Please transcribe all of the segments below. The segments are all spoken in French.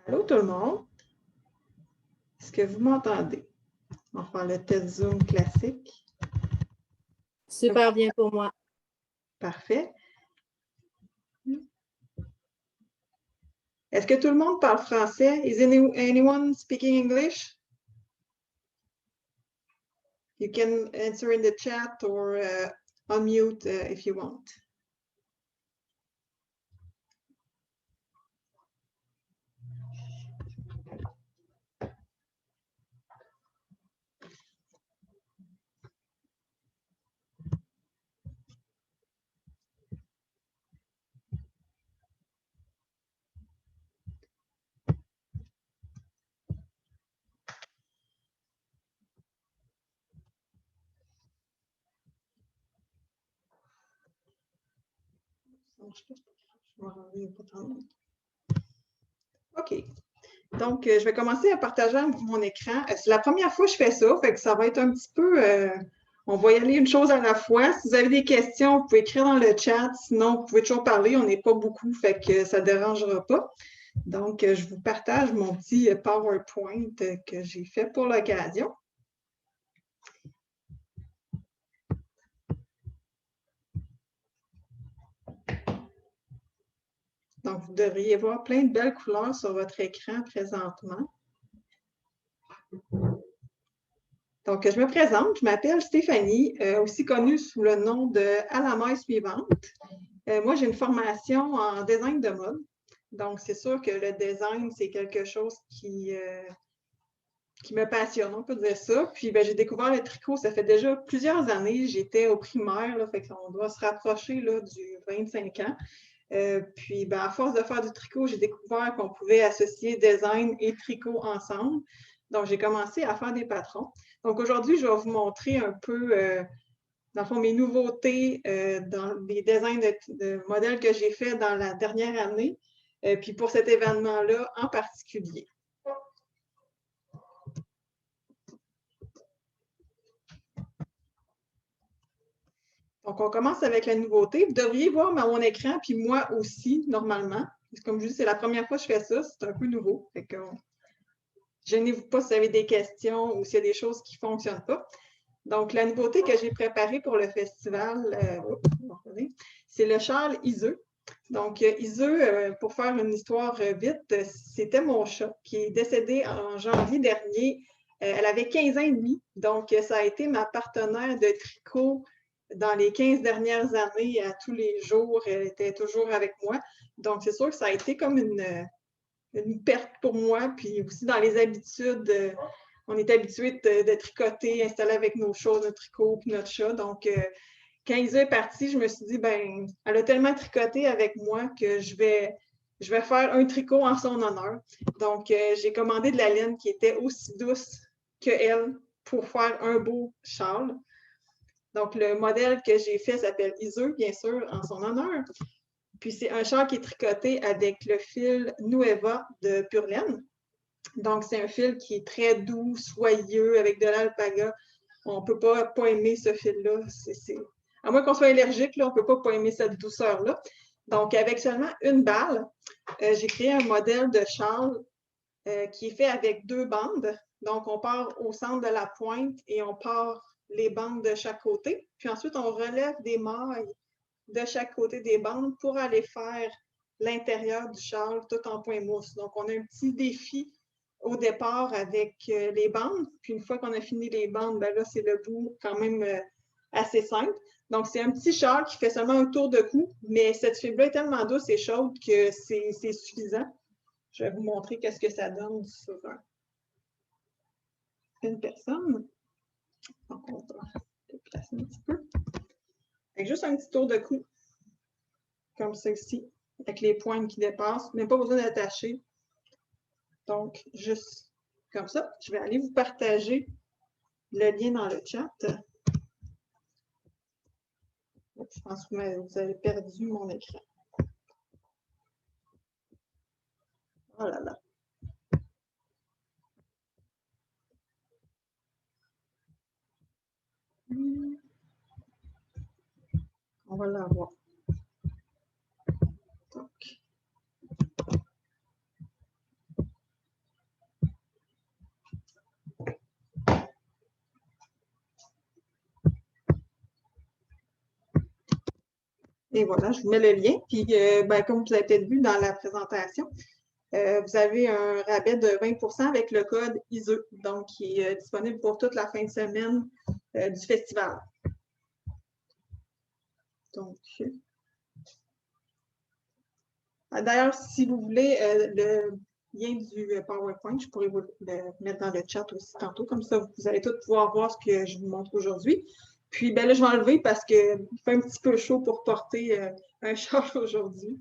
Allô tout le monde? Est-ce que vous m'entendez? On va faire le test Zoom classique. Super bien pour moi. Parfait. Est-ce que tout le monde parle français? Is anyone speaking English? You can answer in the chat or unmute if you want. OK. Donc, je vais commencer à partager mon écran. C'est la première fois que je fais ça, fait que ça va être un petit peu... on va y aller une chose à la fois. Si vous avez des questions, vous pouvez écrire dans le chat. Sinon, vous pouvez toujours parler. On n'est pas beaucoup, fait que ça ne dérangera pas. Donc, je vous partage mon petit PowerPoint que j'ai fait pour l'occasion. Donc, vous devriez voir plein de belles couleurs sur votre écran présentement. Donc, je me présente, je m'appelle Stéphanie, aussi connue sous le nom de À la maille suivante. Moi, j'ai une formation en design de mode. Donc, c'est sûr que le design, c'est quelque chose qui me passionne, on peut dire ça. Puis, j'ai découvert le tricot, ça fait déjà plusieurs années. J'étais au primaire, là, fait qu'on doit se rapprocher là, du 25 ans. Puis, à force de faire du tricot, j'ai découvert qu'on pouvait associer design et tricot ensemble. Donc, j'ai commencé à faire des patrons. Donc, aujourd'hui, je vais vous montrer un peu, dans le fond, mes nouveautés dans les designs de modèles que j'ai faits dans la dernière année, puis pour cet événement-là en particulier. Donc, on commence avec la nouveauté. Vous devriez voir mon écran, puis moi aussi, normalement. Comme je dis, c'est la première fois que je fais ça, c'est un peu nouveau. Fait que, gênez-vous pas si vous avez des questions ou s'il y a des choses qui ne fonctionnent pas. Donc, la nouveauté que j'ai préparée pour le festival, c'est le châle Iseux. Donc, Iseux, pour faire une histoire vite, c'était mon chat qui est décédé en janvier dernier. Elle avait 15 ans et demi, donc ça a été ma partenaire de tricot dans les 15 dernières années, à tous les jours. Elle était toujours avec moi. Donc, c'est sûr que ça a été comme une perte pour moi, puis aussi dans les habitudes. On est habitué de tricoter, installer avec nos choses, notre tricot, puis notre chat. Donc, quand Isa est partie, je me suis dit, elle a tellement tricoté avec moi que je vais faire un tricot en son honneur. Donc, j'ai commandé de la laine qui était aussi douce qu'elle pour faire un beau châle. Donc, le modèle que j'ai fait s'appelle Iseux, bien sûr, en son honneur. Puis, c'est un châle qui est tricoté avec le fil Nueva de Pure Laine. Donc, c'est un fil qui est très doux, soyeux, avec de l'alpaga. On ne peut pas aimer ce fil-là. À moins qu'on soit allergique, là, on ne peut pas aimer cette douceur-là. Donc, avec seulement une balle, j'ai créé un modèle de châle qui est fait avec 2 bandes. Donc, on part au centre de la pointe et on part les bandes de chaque côté. Puis ensuite, on relève des mailles de chaque côté des bandes pour aller faire l'intérieur du châle tout en point mousse. Donc, on a un petit défi au départ avec les bandes. Puis une fois qu'on a fini les bandes, là, c'est le bout quand même assez simple. Donc, c'est un petit châle qui fait seulement un tour de cou, mais cette fibre-là est tellement douce et chaude que c'est suffisant. Je vais vous montrer qu'est-ce que ça donne sur une personne. Donc, on va déplacer un petit peu. Avec juste un petit tour de cou, comme ceci, avec les pointes qui dépassent. Même pas besoin d'attacher. Donc, juste comme ça. Je vais aller vous partager le lien dans le chat. Je pense que vous avez perdu mon écran. Oh là là. On va l'avoir. Donc. Et voilà, je vous mets le lien. Puis, comme vous avez peut-être vu dans la présentation, vous avez un rabais de 20 avec le code ISE, donc qui est disponible pour toute la fin de semaine du festival. Donc, d'ailleurs, si vous voulez le lien du PowerPoint, je pourrais vous le mettre dans le chat aussi tantôt, comme ça vous allez tous pouvoir voir ce que je vous montre aujourd'hui. Puis là, je vais enlever parce qu'il fait un petit peu chaud pour porter un char aujourd'hui.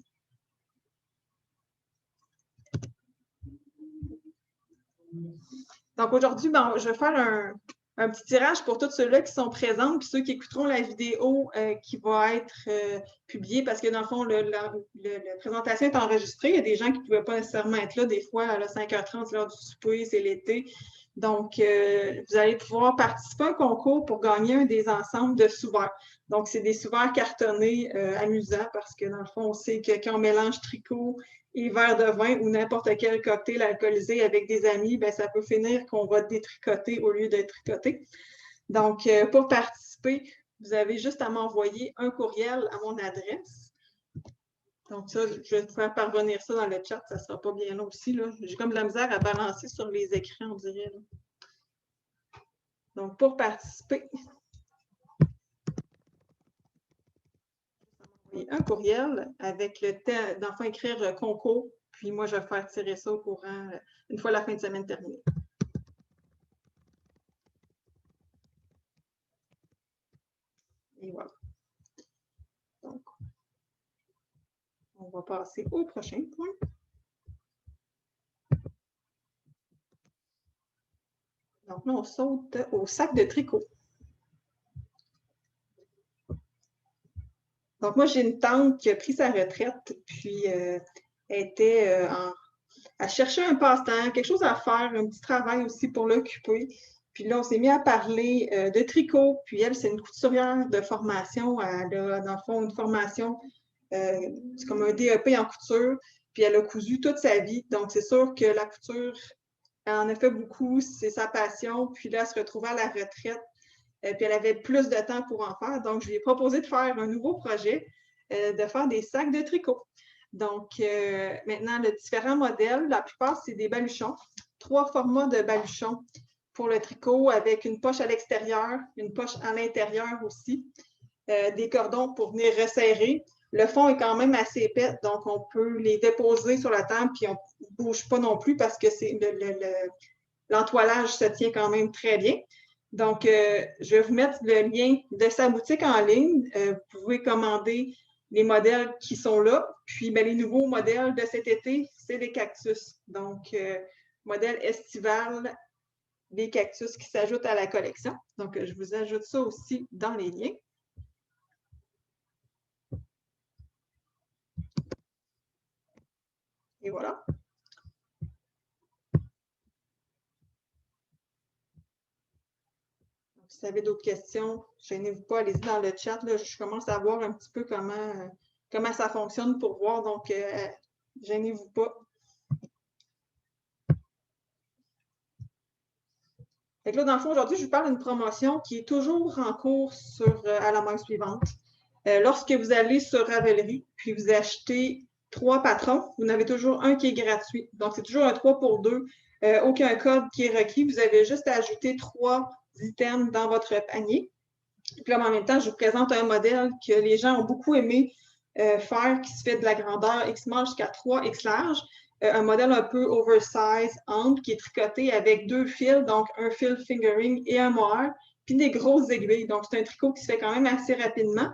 Donc aujourd'hui, je vais faire un petit tirage pour tous ceux-là qui sont présents, puis ceux qui écouteront la vidéo qui va être publiée, parce que dans le fond, la présentation est enregistrée. Il y a des gens qui ne pouvaient pas nécessairement être là. Des fois, à 5h30, c'est l'heure du souper, c'est l'été. Donc, vous allez pouvoir participer à un concours pour gagner un des ensembles de sous-verts. Donc, c'est des sous-verts cartonnés amusants parce que dans le fond, on sait que quand on mélange tricot et verre de vin ou n'importe quel cocktail alcoolisé avec des amis, ça peut finir qu'on va détricoter au lieu de tricoter. Donc, pour participer, vous avez juste à m'envoyer un courriel à mon adresse. Donc, ça, je vais vous faire parvenir ça dans le chat, ça ne sera pas bien long aussi. J'ai comme de la misère à balancer sur les écrans, on dirait. Là. Donc, pour participer, un courriel avec le thème, d'enfin écrire concours, puis moi, je vais faire tirer ça au courant une fois la fin de semaine terminée. Et voilà. Donc, on va passer au prochain point. Donc là, on saute au sac de tricot. Donc moi, j'ai une tante qui a pris sa retraite, puis était à chercher un passe-temps, quelque chose à faire, un petit travail aussi pour l'occuper. Puis là, on s'est mis à parler de tricot. Puis elle, c'est une couturière de formation. Elle a, dans le fond, une formation, c'est comme un DEP en couture. Puis elle a cousu toute sa vie. Donc, c'est sûr que la couture, elle en a fait beaucoup. C'est sa passion. Puis là, elle se retrouvait à la retraite. Puis elle avait plus de temps pour en faire. Donc, je lui ai proposé de faire un nouveau projet, de faire des sacs de tricot. Donc, maintenant, les différents modèles, la plupart, c'est des baluchons. 3 formats de baluchons pour le tricot avec une poche à l'extérieur, une poche à l'intérieur aussi, des cordons pour venir resserrer. Le fond est quand même assez épais, donc on peut les déposer sur la table puis on ne bouge pas non plus parce que l'entoilage se tient quand même très bien. Donc, je vais vous mettre le lien de sa boutique en ligne. Vous pouvez commander les modèles qui sont là. Puis, les nouveaux modèles de cet été, c'est des cactus. Donc, modèle estival, des cactus qui s'ajoutent à la collection. Donc, je vous ajoute ça aussi dans les liens. Et voilà. Si vous avez d'autres questions, gênez-vous pas, allez-y dans le chat. Là, je commence à voir un petit peu comment ça fonctionne pour voir. Donc, gênez-vous pas. Fait que là, dans le fond, aujourd'hui, je vous parle d'une promotion qui est toujours en cours à la main suivante. Lorsque vous allez sur Ravelry, puis vous achetez 3 patrons, vous en avez toujours un qui est gratuit. Donc, c'est toujours un 3 pour 2. Aucun code qui est requis. Vous avez juste à ajouter 3 items dans votre panier. Puis là, en même temps, je vous présente un modèle que les gens ont beaucoup aimé faire, qui se fait de la grandeur X large jusqu'à 3 X large. Un modèle un peu oversize, ample, qui est tricoté avec 2 fils, donc un fil fingering et un mohair, puis des grosses aiguilles. Donc, c'est un tricot qui se fait quand même assez rapidement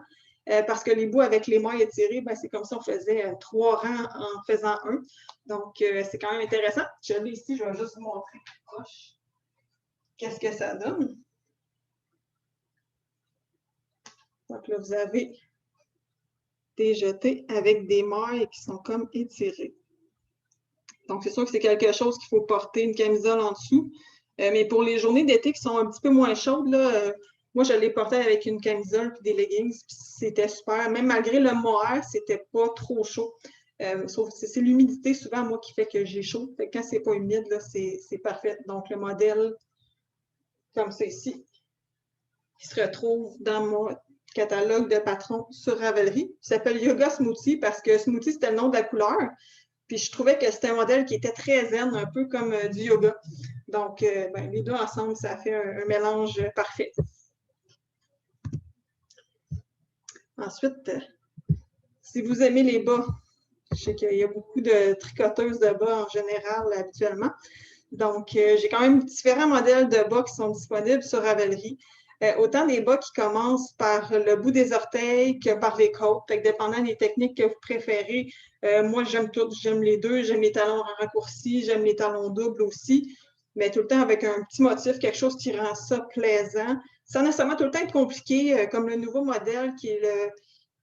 parce que les bouts avec les mailles étirées, c'est comme si on faisait 3 rangs en faisant un. Donc, c'est quand même intéressant. Je l'ai ici, je vais juste vous montrer plus proche qu'est-ce que ça donne. Donc là, vous avez des jetés avec des mailles qui sont comme étirées. Donc, c'est sûr que c'est quelque chose qu'il faut porter une camisole en dessous. Mais pour les journées d'été qui sont un petit peu moins chaudes, là, moi, je l'ai porté avec une camisole et des leggings. C'était super. Même malgré le mohair, c'était pas trop chaud. Sauf que c'est l'humidité souvent, moi, qui fait que j'ai chaud. Fait que quand c'est pas humide, là, c'est parfait. Donc, le modèle, comme ça ici, qui se retrouve dans catalogue de patrons sur Ravelry. Il s'appelle Yoga Smoothie parce que Smoothie, c'était le nom de la couleur. Puis je trouvais que c'était un modèle qui était très zen, un peu comme du yoga. Donc, les deux ensemble, ça fait un mélange parfait. Ensuite, si vous aimez les bas, je sais qu'il y a beaucoup de tricoteuses de bas en général habituellement. Donc, j'ai quand même différents modèles de bas qui sont disponibles sur Ravelry. Autant des bas qui commencent par le bout des orteils que par les côtes. Fait que dépendant des techniques que vous préférez, moi, j'aime toutes, j'aime les deux. J'aime les talons raccourcis, j'aime les talons doubles aussi. Mais tout le temps avec un petit motif, quelque chose qui rend ça plaisant. Sans nécessairement tout le temps être compliqué, comme le nouveau modèle qui est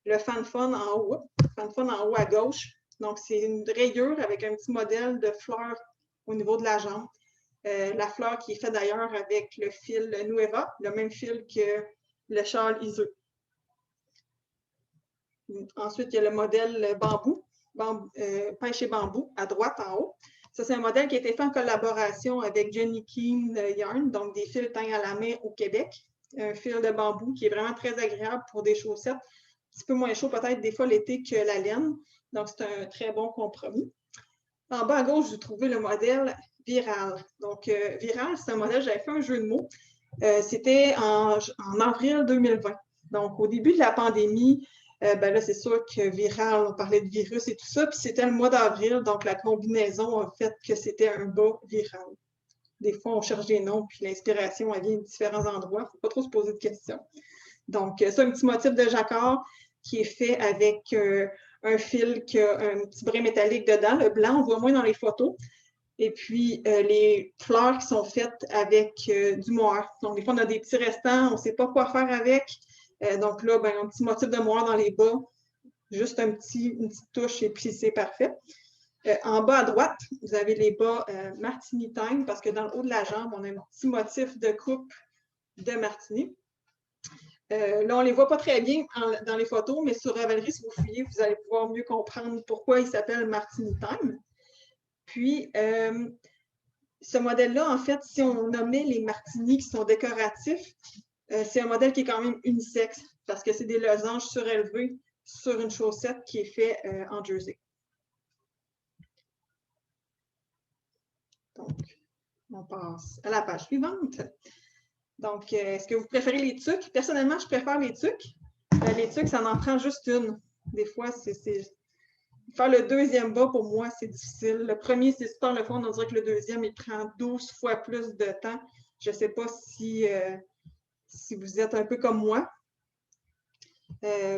le Fan-Fun en haut. Fan-Fun en haut à gauche. Donc, c'est une rayure avec un petit modèle de fleur au niveau de la jambe. La fleur qui est faite d'ailleurs avec le fil Nueva, le même fil que le châle Iseux. Ensuite, il y a le modèle bambou, pêche et bambou, à droite en haut. Ça, c'est un modèle qui a été fait en collaboration avec Jenny Keane Yarn, donc des fils teints à la main au Québec. Un fil de bambou qui est vraiment très agréable pour des chaussettes. Un petit peu moins chaud peut-être des fois l'été que la laine. Donc, c'est un très bon compromis. En bas à gauche, vous trouvez le modèle Viral. Donc, Viral, c'est un modèle, j'avais fait un jeu de mots. C'était en avril 2020. Donc, au début de la pandémie, là, c'est sûr que Viral, on parlait de virus et tout ça, puis c'était le mois d'avril, donc la combinaison a fait que c'était un bas viral. Des fois, on cherche des noms, puis l'inspiration, elle vient de différents endroits. Il ne faut pas trop se poser de questions. Donc, c'est un petit motif de jacquard qui est fait avec un fil qui a un petit brin métallique dedans. Le blanc, on voit moins dans les photos. Et puis, les fleurs qui sont faites avec du mohair. Donc, des fois, on a des petits restants, on ne sait pas quoi faire avec. Donc là, un petit motif de mohair dans les bas, juste une petite touche et puis c'est parfait. En bas à droite, vous avez les bas Martini Time parce que dans le haut de la jambe, on a un petit motif de coupe de Martini. Là, on ne les voit pas très bien dans les photos, mais sur Ravelry, si vous fouillez, vous allez pouvoir mieux comprendre pourquoi il s'appelle Martini Time. Puis, ce modèle-là, en fait, si on nommait les martinis qui sont décoratifs, c'est un modèle qui est quand même unisexe parce que c'est des losanges surélevés sur une chaussette qui est faite en jersey. Donc, on passe à la page suivante. Donc, est-ce que vous préférez les tucs? Personnellement, je préfère les tucs. Les tucs, ça en prend juste une. Des fois, faire le deuxième bas, pour moi, c'est difficile. Le premier, c'est super le fond. On dirait que le deuxième, il prend 12 fois plus de temps. Je ne sais pas si vous êtes un peu comme moi.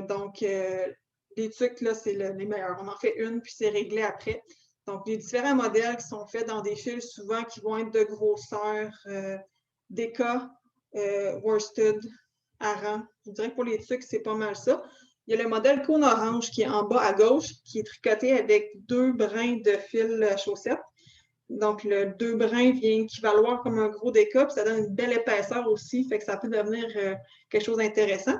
Donc, les tucs, là, c'est les meilleurs. On en fait une, puis c'est réglé après. Donc, les différents modèles qui sont faits dans des fils, souvent, qui vont être de grosseur Deka, worsted, Aran. Je dirais que pour les tucs, c'est pas mal ça. Il y a le modèle cône orange qui est en bas à gauche, qui est tricoté avec 2 brins de fil chaussette. Donc, le 2 brins vient équivaloir comme un gros déca, puis ça donne une belle épaisseur aussi, fait que ça peut devenir quelque chose d'intéressant.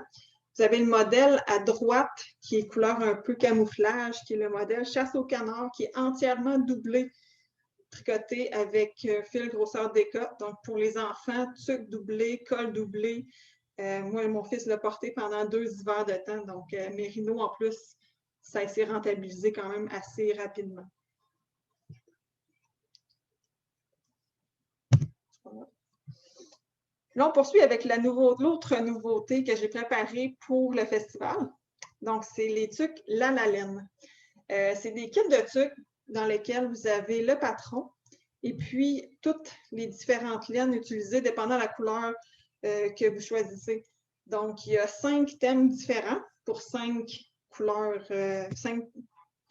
Vous avez le modèle à droite qui est couleur un peu camouflage, qui est le modèle chasse au canard, qui est entièrement doublé, tricoté avec fil grosseur déca. Donc, pour les enfants, tuc doublé, col doublé. Moi, mon fils l'a porté pendant 2 hivers de temps. Donc, Mérino, en plus, ça s'est rentabilisé quand même assez rapidement. Là, on poursuit avec l'autre nouveauté que j'ai préparée pour le festival. Donc, c'est les tucs La Laine. C'est des kits de tucs dans lesquels vous avez le patron et puis toutes les différentes laines utilisées dépendant de la couleur que vous choisissez. Donc, il y a 5 thèmes différents pour 5 couleurs, 5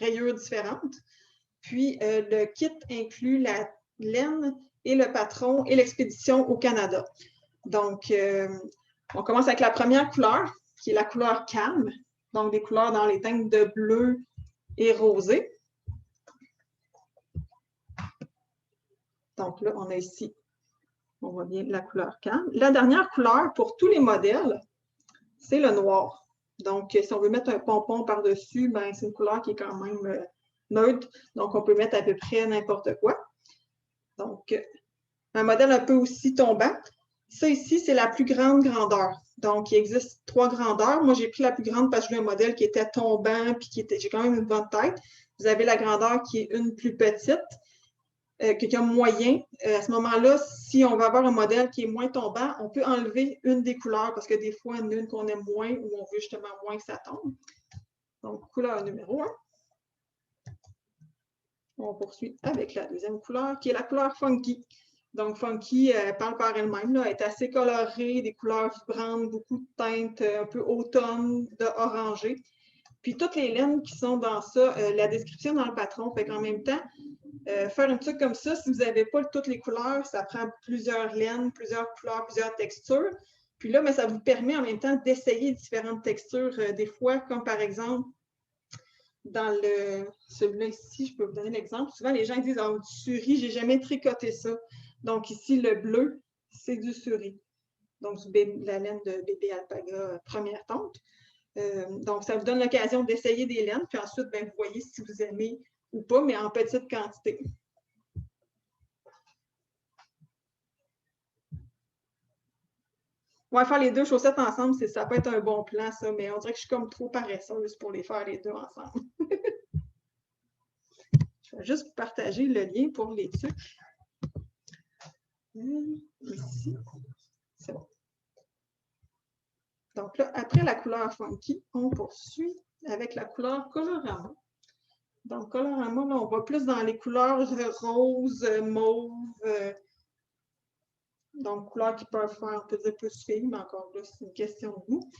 rayures différentes. Puis, le kit inclut la laine et le patron et l'expédition au Canada. Donc, on commence avec la première couleur, qui est la couleur calme. Donc, des couleurs dans les teintes de bleu et rosé. Donc là, on a ici, on voit bien la couleur calme. La dernière couleur pour tous les modèles, c'est le noir. Donc, si on veut mettre un pompon par-dessus, c'est une couleur qui est quand même neutre. Donc, on peut mettre à peu près n'importe quoi. Donc, un modèle un peu aussi tombant. Ça ici, c'est la plus grande grandeur. Donc, il existe 3 grandeurs. Moi, j'ai pris la plus grande parce que j'ai un modèle qui était tombant, puis j'ai quand même une bonne tête. Vous avez la grandeur qui est une plus petite, quelqu'un moyen. À ce moment-là, si on veut avoir un modèle qui est moins tombant, on peut enlever une des couleurs parce que des fois, il y en a une qu'on aime moins ou on veut justement moins que ça tombe. Donc, couleur numéro 1. On poursuit avec la deuxième couleur, qui est la couleur Funky. Donc, Funky parle par elle-même, elle est assez colorée, des couleurs vibrantes, beaucoup de teintes, un peu automne, de orangé. Puis, toutes les laines qui sont dans ça, la description dans le patron, fait qu'en même temps, faire un truc comme ça, si vous n'avez pas toutes les couleurs, ça prend plusieurs laines, plusieurs couleurs, plusieurs textures. Puis là, mais ça vous permet en même temps d'essayer différentes textures. Des fois, comme par exemple, dans celui-là ici, je peux vous donner l'exemple. Souvent, les gens disent « Ah, du suri, j'ai jamais tricoté ça. » Donc ici, le bleu, c'est du suri. Donc, la laine de bébé alpaga première tonte. Donc, ça vous donne l'occasion d'essayer des laines. Puis ensuite, ben, vous voyez si vous aimez ou pas, mais en petite quantité. Ouais, faire les 2 chaussettes ensemble, ça peut être un bon plan, ça, mais on dirait que je suis comme trop paresseuse pour les faire les 2 ensemble. Je vais juste partager le lien pour les trucs. Ici. C'est bon. Donc là, après la couleur Funky, on poursuit avec la couleur Colorama. Donc, Colorama, là, on va plus dans les couleurs rose, mauve. Donc, couleurs qui peuvent faire, on peut dire plus fille, mais encore là, c'est une question de goût.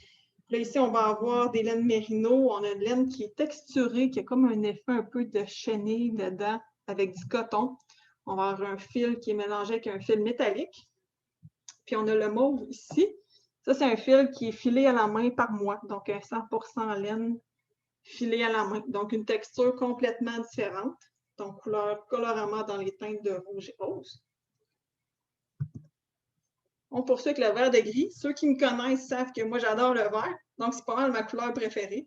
Là, ici, on va avoir des laines mérino. On a une laine qui est texturée, qui a comme un effet un peu de chenille dedans, avec du coton. On va avoir un fil qui est mélangé avec un fil métallique. Puis, on a le mauve ici. Ça, c'est un fil qui est filé à la main par moi. Donc, un 100% laine filé à la main. Donc, une texture complètement différente. Donc, couleur Colorama dans les teintes de rouge et rose. On poursuit avec le vert de gris. Ceux qui me connaissent savent que moi, j'adore le vert. Donc, c'est pas mal ma couleur préférée.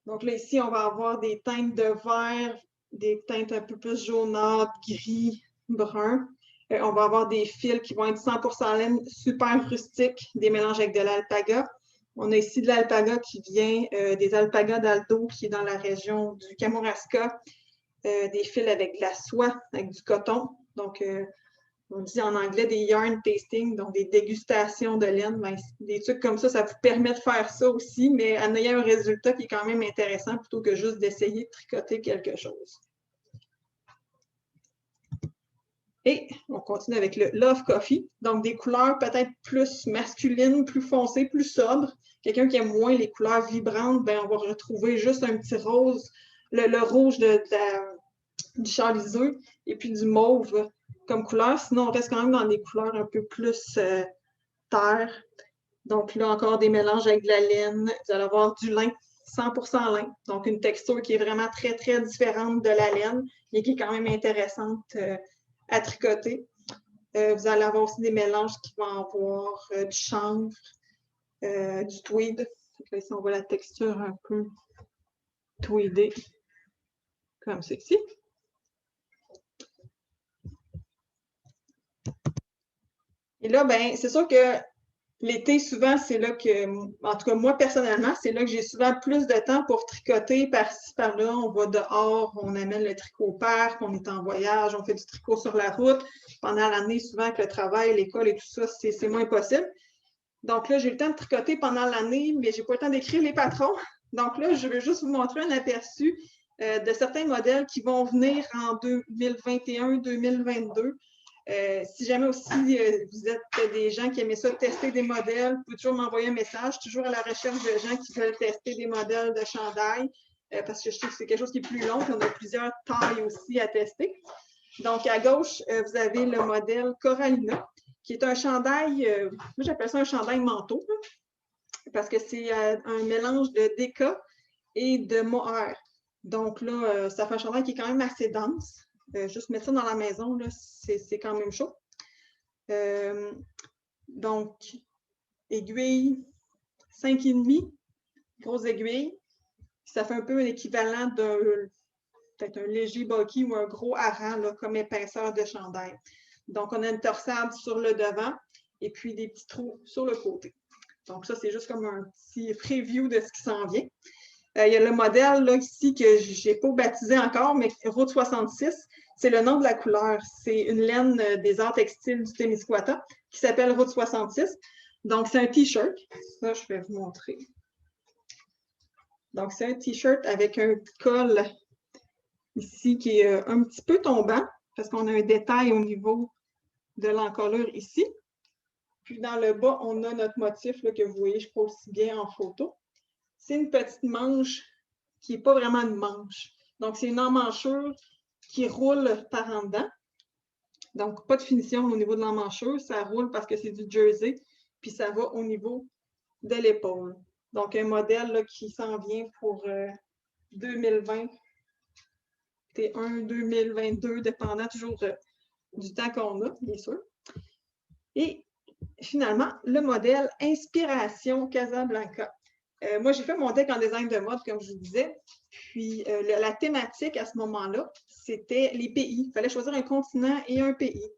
Donc là, ici, on va avoir des teintes de vert, des teintes un peu plus jaunâtres, gris, brun. On va avoir des fils qui vont être 100% laine, super rustiques, des mélanges avec de l'alpaga. On a ici de l'alpaga qui vient des alpagas d'Aldo, qui est dans la région du Kamouraska. Des fils avec de la soie, avec du coton. Donc, on dit en anglais des yarn tasting, donc des dégustations de laine. Ben, des trucs comme ça vous permet de faire ça aussi, mais en ayant un résultat qui est quand même intéressant plutôt que juste d'essayer de tricoter quelque chose. Et on continue avec le Love Coffee, donc des couleurs peut-être plus masculines, plus foncées, plus sobres. Quelqu'un qui aime moins les couleurs vibrantes, ben, on va retrouver juste un petit rose, le rouge du charliseux et puis du mauve comme couleur. Sinon, on reste quand même dans des couleurs un peu plus terre. Donc là, encore des mélanges avec de la laine. Vous allez avoir du lin, 100% lin. Donc, une texture qui est vraiment très, très différente de la laine, mais qui est quand même intéressante à tricoter. Vous allez avoir aussi des mélanges qui vont avoir du chanvre, du tweed. Là, ici, on voit la texture un peu tweedée, comme ceci. Et là, ben, c'est sûr que l'été, souvent, c'est là que, en tout cas, moi, personnellement, c'est là que j'ai souvent plus de temps pour tricoter par-ci, par-là. On va dehors, on amène le tricot au parc, on est en voyage, on fait du tricot sur la route. Pendant l'année, souvent, avec le travail, l'école et tout ça, c'est moins possible. Donc là, j'ai le temps de tricoter pendant l'année, mais je n'ai pas le temps d'écrire les patrons. Donc là, je veux juste vous montrer un aperçu de certains modèles qui vont venir en 2021-2022. Si jamais aussi vous êtes des gens qui aiment ça, tester des modèles, vous pouvez toujours m'envoyer un message, toujours à la recherche de gens qui veulent tester des modèles de chandail, parce que je sais que c'est quelque chose qui est plus long, puis on a plusieurs tailles aussi à tester. Donc, à gauche, vous avez le modèle Corallina, qui est un chandail, moi j'appelle ça un chandail manteau, là, parce que c'est un mélange de déca et de mohair. Donc là, ça fait un chandail qui est quand même assez dense. Juste mettre ça dans la maison, c'est quand même chaud. Donc, aiguille 5,5, grosse aiguille. Ça fait un peu l'équivalent d'un peut-être un léger bulky ou un gros hareng là, comme épaisseur de chandail. Donc, on a une torsade sur le devant et puis des petits trous sur le côté. Donc ça, c'est juste comme un petit preview de ce qui s'en vient. Il y a le modèle là, ici que je n'ai pas baptisé encore, mais Route 66, c'est le nom de la couleur. C'est une laine des arts textiles du Témiscouata qui s'appelle Route 66. Donc, c'est un T-shirt. Ça, je vais vous montrer. Donc, c'est un T-shirt avec un col ici qui est un petit peu tombant parce qu'on a un détail au niveau de l'encolure ici. Puis, dans le bas, on a notre motif là, que vous voyez, je crois aussi bien en photo. C'est une petite manche qui n'est pas vraiment une manche. Donc, c'est une emmanchure qui roule par en dedans. Donc, pas de finition au niveau de l'emmanchure. Ça roule parce que c'est du jersey, puis ça va au niveau de l'épaule. Donc, un modèle là, qui s'en vient pour 2020, T1, 2022, dépendant toujours du temps qu'on a, bien sûr. Et finalement, le modèle Inspiration Casablanca. Moi, j'ai fait mon deck en design de mode, comme je vous disais. Puis, la thématique à ce moment-là, c'était les pays. Il fallait choisir un continent et un pays.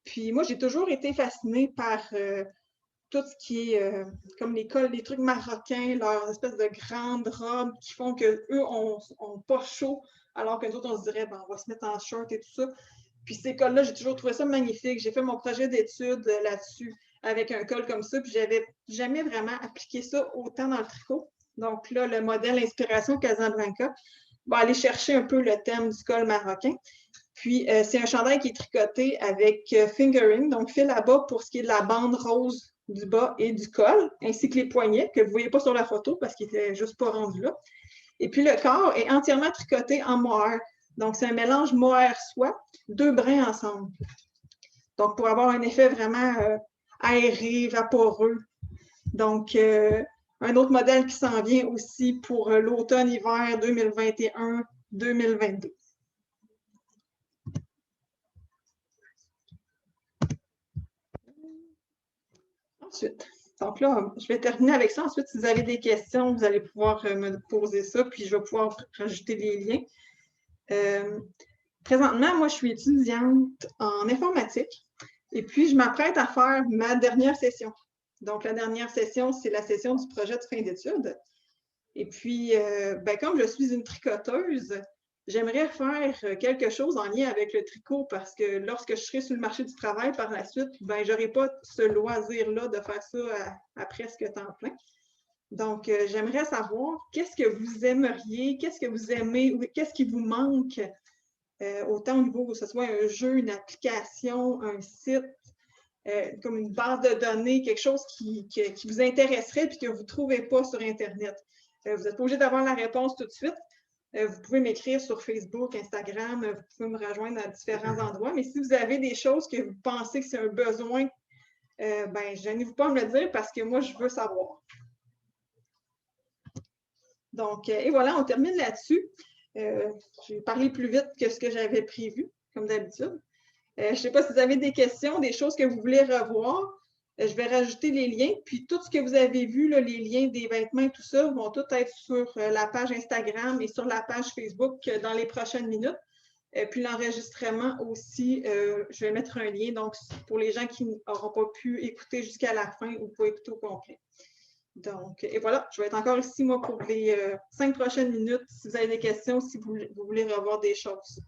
Puis, moi, j'ai toujours été fascinée par tout ce qui est comme les cols, les trucs marocains, leurs espèces de grandes robes qui font qu'eux ont pas chaud, alors que nous autres, on se dirait, ben, on va se mettre en short et tout ça. Puis, ces cols-là, j'ai toujours trouvé ça magnifique. J'ai fait mon projet d'études là-dessus avec un col comme ça, puis j'avais jamais vraiment appliqué ça autant dans le tricot. Donc là, le modèle Inspiration Casablanca va aller chercher un peu le thème du col marocain. Puis, c'est un chandail qui est tricoté avec fingering, donc fil à bas pour ce qui est de la bande rose du bas et du col, ainsi que les poignets, que vous ne voyez pas sur la photo parce qu'ils n'étaient juste pas rendus là. Et puis, le corps est entièrement tricoté en mohair. Donc, c'est un mélange mohair-soie, deux brins ensemble. Donc, pour avoir un effet vraiment aéré, vaporeux. Donc, un autre modèle qui s'en vient aussi pour l'automne-hiver 2021-2022. Ensuite, donc là, je vais terminer avec ça. Ensuite, si vous avez des questions, vous allez pouvoir me poser ça, puis je vais pouvoir rajouter des liens. Présentement, moi, je suis étudiante en informatique et puis je m'apprête à faire ma dernière session. Donc, la dernière session, c'est la session du projet de fin d'études. Et puis, ben, comme je suis une tricoteuse, j'aimerais faire quelque chose en lien avec le tricot parce que lorsque je serai sur le marché du travail par la suite, ben, je n'aurai pas ce loisir-là de faire ça à presque temps plein. Donc, j'aimerais savoir qu'est-ce que vous aimeriez, qu'est-ce que vous aimez, qu'est-ce qui vous manque, autant au niveau que ce soit un jeu, une application, un site, comme une base de données, quelque chose qui vous intéresserait et que vous ne trouvez pas sur Internet. Vous n'êtes pas obligé d'avoir la réponse tout de suite. Vous pouvez m'écrire sur Facebook, Instagram, vous pouvez me rejoindre à différents endroits. Mais si vous avez des choses que vous pensez que c'est un besoin, ben, gênez-vous pas à me le dire parce que moi, je veux savoir. Donc, et voilà, on termine là-dessus. J'ai parlé plus vite que ce que j'avais prévu, comme d'habitude. Je ne sais pas si vous avez des questions, des choses que vous voulez revoir. Je vais rajouter les liens. Puis tout ce que vous avez vu, là, les liens des vêtements, tout ça, vont tout être sur la page Instagram et sur la page Facebook dans les prochaines minutes. Puis l'enregistrement aussi, je vais mettre un lien donc pour les gens qui n'auront pas pu écouter jusqu'à la fin ou pas écouter au complet. Donc, et voilà, je vais être encore ici, moi, pour les 5 prochaines minutes. Si vous avez des questions, si vous voulez revoir des choses.